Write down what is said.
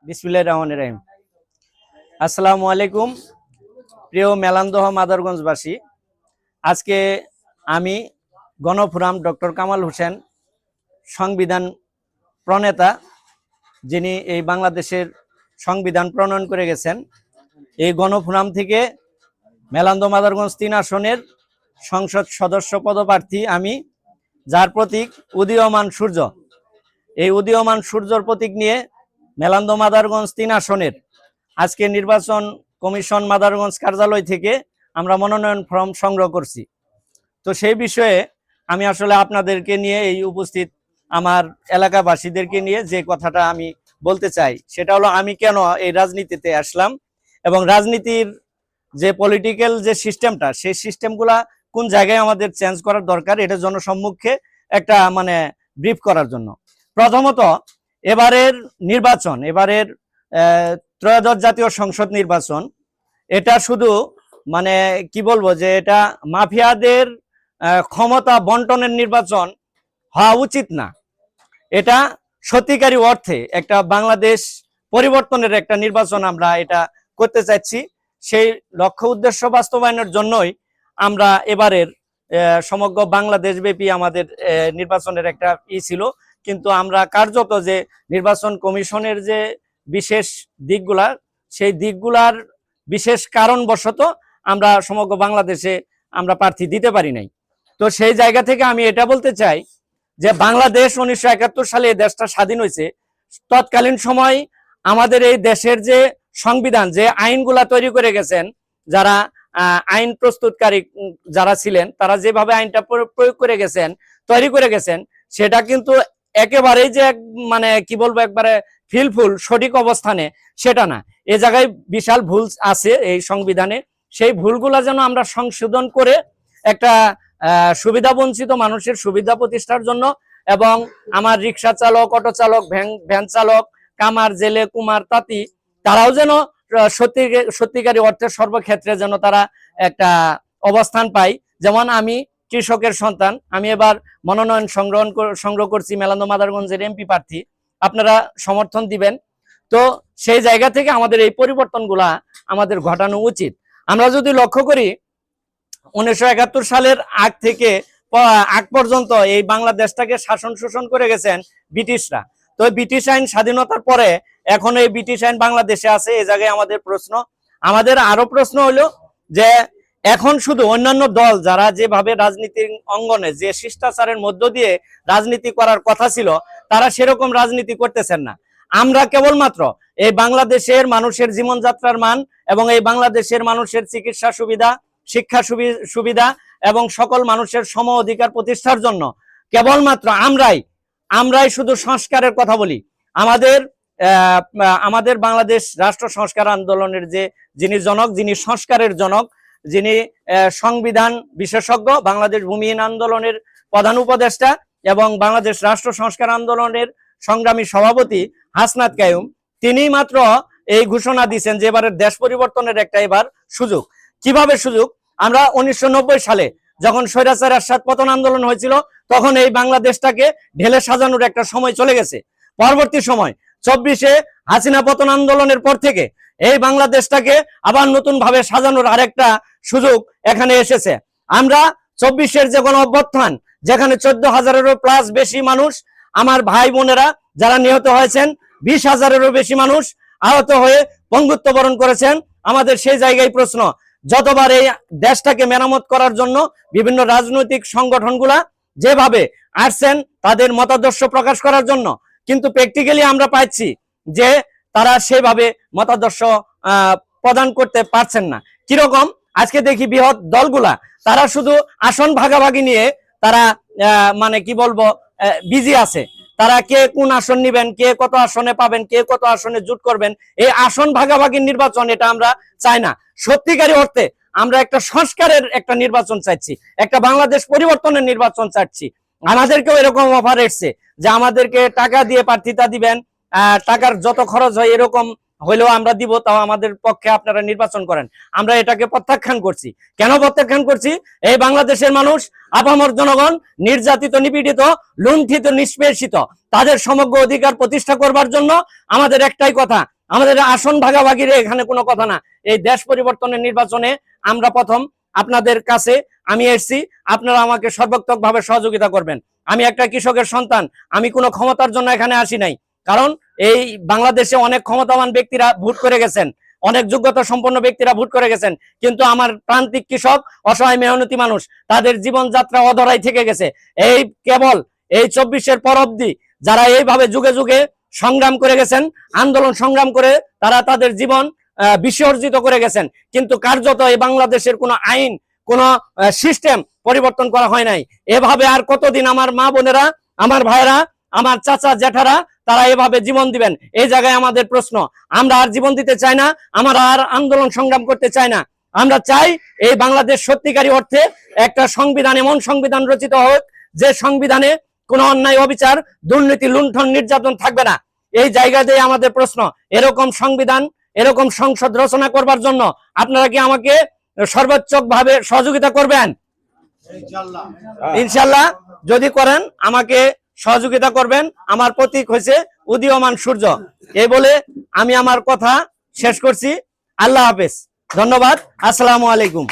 বিসমিল্লাহির রহমানির রহিম। আসসালামু আলাইকুম প্রিয় মেলান্দহ মাদারগঞ্জবাসী। আজকে আমি গণফোরাম ডক্টর কামাল হোসেন, সংবিধান প্রণেতা, যিনি এই বাংলাদেশের সংবিধান প্রণয়ন করে গেছেন, এই গণফোরাম থেকে মেলান্দহ মাদারগঞ্জ ৩ আসনের সংসদ সদস্য পদপ্রার্থী আমি, যার প্রতীক উদীয়মান সূর্য। এই উদীয়মান সূর্যর প্রতীক নিয়ে মেলান্দহ মাদারগঞ্জ ৩ আসনের আজকে নির্বাচন কমিশন মাদারগঞ্জ কার্যালয় থেকে আমরা মনোনয়ন ফর্ম সংগ্রহ করছি। তো সেই বিষয়ে আমি আসলে আপনাদেরকে নিয়ে এই উপস্থিত আমার এলাকাবাসীদেরকে নিয়ে যে কথাটা আমি বলতে চাই, সেটা হলো আমি কেন এই রাজনীতিতে আসলাম এবং রাজনীতির যে পলিটিক্যাল যে সিস্টেমটা, সেই সিস্টেমগুলা কোন জায়গায় আমাদের চেঞ্জ করার দরকার, এটা জনসম্মুখে একটা ব্রিফ করার জন্য। প্রথমত, এবারের নির্বাচন, এবারের ত্রয়োদশ জাতীয় সংসদ নির্বাচন, এটা শুধু কি বলবো যে এটা মাফিয়াদের ক্ষমতা বন্টনের নির্বাচন হওয়া উচিত না। এটা সত্যিকারী অর্থে একটা বাংলাদেশ পরিবর্তনের একটা নির্বাচন আমরা এটা করতে চাচ্ছি। সেই লক্ষ্য উদ্দেশ্য বাস্তবায়নের জন্যই আমরা এবারের সমগ্র বাংলাদেশ ব্যাপী আমাদের নির্বাচনের একটা ছিল। কিন্তু আমরা কার্যত যে নির্বাচন কমিশনের যে বিশেষ দিকগুলা, সেই দিকগুলার বিশেষ কারণবশত আমরা সমগ্র বাংলাদেশে আমরা প্রার্থী দিতে পারি নাই। তো সেই জায়গা থেকে আমি এটা বলতে চাই যে বাংলাদেশ 1971 সালে এই দেশটা স্বাধীন হয়েছে। তৎকালীন সময় আমাদের এই দেশের যে সংবিধান, যে আইনগুলা তৈরি করে গেছেন, যারা আইন প্রস্তুতকারী যারা ছিলেন, তারা যেভাবে আইনটা প্রয়োগ করে গেছেন, তৈরি করে গেছেন, সেটা কিন্তু একেবারেই যে কি বলবো একবারে ফিলফুল সঠিক অবস্থানে সেটা না। এ জায়গায় বিশাল ভুল আছে এই সংবিধানে। সেই ভুলগুলা যেন আমরা সংশোধন করে একটা সুবিধা বঞ্চিত মানুষের সুবিধা প্রতিষ্ঠার জন্য, এবং আমার রিক্সা চালক, অটো চালক, ভ্যান চালক, কামার, জেলে, কুমার, তাঁতি, তারাও যেন সত্যিকারী অর্থে সর্বক্ষেত্রে যেন তারা একটা অবস্থান পায়। যেমন আমি কৃষকের সন্তান, আমি এবার মনোনয়ন সংগ্রহ করছি মেলান্দহ মাদারগঞ্জের এমপি প্রার্থী, আপনারা সমর্থন দিবেন। তো সেই জায়গা থেকে আমাদের এই পরিবর্তনগুলা আমাদের ঘটানো উচিত। আমরা যদি লক্ষ্য করি, 1971 সালের আগ পর্যন্ত এই বাংলাদেশটাকে শাসন শোষণ করে গেছেন ব্রিটিশরা। তো ব্রিটিশ আইন স্বাধীনতার পরে এখন এই ব্রিটিশ আইন বাংলাদেশে আছে। এই জায়গায় আমাদের আরো প্রশ্ন হলো যে এখন শুধু অন্যান্য দল যারা যেভাবে রাজনীতির অঙ্গনে যে শিষ্টাচারের মধ্য দিয়ে রাজনীতি করার কথা ছিল, তারা সেরকম রাজনীতি করতেছেন না। আমরা কেবলমাত্র এই বাংলাদেশের মানুষের জীবনযাত্রার মান এবং এই বাংলাদেশের মানুষের চিকিৎসা সুবিধা, শিক্ষা সুবিধা এবং সকল মানুষের সম অধিকার প্রতিষ্ঠার জন্য কেবলমাত্র আমরাই শুধু সংস্কারের কথা বলি। আমাদের বাংলাদেশ রাষ্ট্র সংস্কার আন্দোলনের যিনি সংস্কারের জনক, যিনি সংবিধান বিশেষজ্ঞ, বাংলাদেশ ভূমিহীন আন্দোলনের প্রধান উপদেষ্টা এবং বাংলাদেশ রাষ্ট্র সংস্কার আন্দোলনের সংগ্রামী সভাপতি হাসনাত কায়ুম, তিনি মাত্র এই ঘোষণা দিয়েছেন যে এবারের দেশ পরিবর্তনের একটা এবার সুযোগ। কিভাবে সুযোগ? আমরা 1990 সালে যখন স্বৈরাচার এরশাদ পতন আন্দোলন হয়েছিল, তখন এই বাংলাদেশটাকে ঢেলে সাজানোর একটা সময় চলে গেছে। পরবর্তী সময় 24-এ হাসিনা পতন আন্দোলনের পর থেকে এই বাংলাদেশটাকে আবার নতুন ভাবে সাজানোর আরেকটা সুযোগ এখানে এসেছে। আমরা 24-এর যে গণ অভ্যুত্থান, যেখানে 14,000-এরও প্লাস বেশি মানুষ, আমার ভাই বোনেরা যারা নিহত হয়েছেন, 20,000-এরও বেশি মানুষ আহত হয়ে পঙ্গুত্ব বরণ করেছেন। আমাদের সেই জায়গায় প্রশ্ন, যতবার এই দেশটাকে মেরামত করার জন্য বিভিন্ন রাজনৈতিক সংগঠনগুলা যেভাবে আসছেন তাদের মতাদর্শ প্রকাশ করার জন্য, কিন্তু প্র্যাকটিক্যালি আমরা পাচ্ছি যে তারা সেভাবে মতাদর্শ প্রদান করতে পারছেন না। কিরকম? আজকে দেখি বৃহৎ দলগুলা তারা শুধু আসন ভাগাভাগি নিয়ে তারা কি বলবো বিজি আছে। তারা কে কোন আসন নিবেন, কে কত আসনে পাবেন, কে কত আসনে জুট করবেন, এই আসন ভাগাভাগির নির্বাচন এটা আমরা চাই না। সত্যিকারী অর্থে আমরা একটা সংস্কারের একটা নির্বাচন চাইছি, একটা বাংলাদেশ পরিবর্তনের নির্বাচন চাচ্ছি। আমাদেরকেও এরকম অফার এসছে যে আমাদেরকে টাকা দিয়ে প্রার্থিতা দিবেন, টাকার যত খরচ হয় এরকম হইলেও আমরা দিব, তাও আমাদের পক্ষে আপনারা নির্বাচন করেন। আমরা এটাকে প্রত্যাখ্যান করছি। কেন প্রত্যাখ্যান করছি? এই বাংলাদেশের মানুষ, আপামর জনগণ নির্যাতিত, নিপীড়িত, লুণ্ঠিত, নিষ্পেষিত, তাদের সমগ্র অধিকার প্রতিষ্ঠা করবার জন্য আমাদের একটাই কথা আমাদের আসন ভাগাভাগির এখানে কোনো কথা না। এই দেশ পরিবর্তনের নির্বাচনে আমরা প্রথম আপনাদের কাছে আমি এসেছি, আপনারা আমাকে সর্বাত্মকভাবে সহযোগিতা করবেন। আমি একটা কৃষকের সন্তান, আমি কোনো ক্ষমতার জন্য এখানে আসি নাই। কারণ এই বাংলাদেশে অনেক ক্ষমতাবান ব্যক্তিরা ভোট করে গেছেন, অনেক যোগ্যতা সম্পন্ন ব্যক্তিরা ভোট করে গেছেন, কিন্তু আমার প্রান্তিক কৃষক, অসহায় মেহনতি মানুষ, তাদের জীবনযাত্রা অধরাই থেকে গেছে। এই কেবল এই 24-এর পর অবধি যারা এইভাবে যুগে যুগে সংগ্রাম করে গেছেন, আন্দোলন সংগ্রাম করে তারা তাদের জীবন বিসর্জিত করে গেছেন, কিন্তু কার্যত এই বাংলাদেশের কোনো আইন, কোন সিস্টেম পরিবর্তন করা হয় নাই। এভাবে আর কতদিন আমার মা বোনেরা, আমার ভাইরা, আমার চাচা জ্যাঠারা তারা এভাবে জীবন দিবেন? এই জায়গায় আমাদের প্রশ্ন। আমরা আর জীবন দিতে চাই না, আমরা আর আন্দোলন সংগ্রাম করতে চাই না। আমরা চাই এই বাংলাদেশ সত্যিকারী অর্থে একটা সংবিধান, এমন সংবিধান রচিত হোক যে সংবিধানে কোনো অন্যায়, অবিচার, দুর্নীতি, লুণ্ঠন, নির্যাতন থাকবে না। এই জায়গাতে আমাদের প্রশ্ন, এরকম সংবিধান, এরকম সংসদ রচনা করবার জন্য আপনারা কি আমাকে সর্বোচ্চভাবে সহযোগিতা করবেন? ইনশাল্লাহ যদি করেন আমাকে সহযোগিতা করবেন। আমার প্রতীক হয়েছে উদীয়মান সূর্য। এই বলে আমি আমার কথা শেষ করছি। আল্লাহ হাফেজ, ধন্যবাদ, আসসালামু আলাইকুম।